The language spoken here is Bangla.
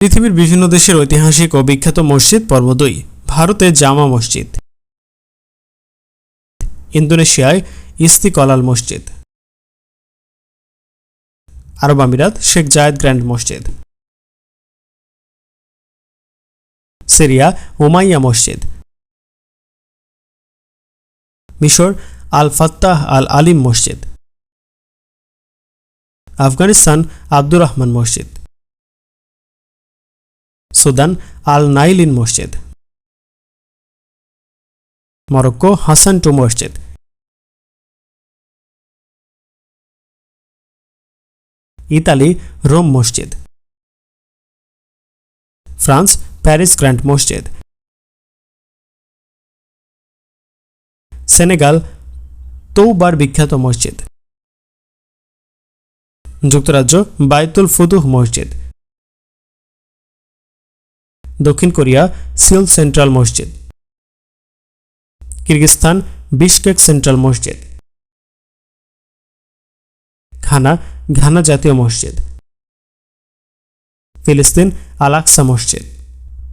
পৃথিবীর বিভিন্ন দেশের ঐতিহাসিক ও বিখ্যাত মসজিদ পর্ব 2 ভারতে জামা মসজিদ, ইন্দোনেশিয়ায় ইস্তিকলাল মসজিদ, আরব আমিরাত শেখ জায়েদ গ্র্যান্ড মসজিদ, সিরিয়া উমাইয়া মসজিদ, মিশর আল ফাত্তাহ আল আলিম মসজিদ, আফগানিস্তান আব্দুর রহমান মসজিদ, সুদান আল নাইলিন মসজিদ, মরক্কো হাসান টু মসজিদ, ইতালি রোম মসজিদ, ফ্রান্স প্যারিস গ্র্যান্ড মসজিদ, সেনেগাল তৌবার বিখ্যাত মসজিদ, যুক্তরাজ্য বায়তুল ফুতুহ মসজিদ, দক্ষিণ কোরিয়া সিউল সেন্ট্রাল মসজিদ, কিরগিজস্তান বিশকেক সেন্ট্রাল মসজিদ, ঘানা জাতীয় মসজিদ, ফিলিস্তিন আল আকসা মসজিদ।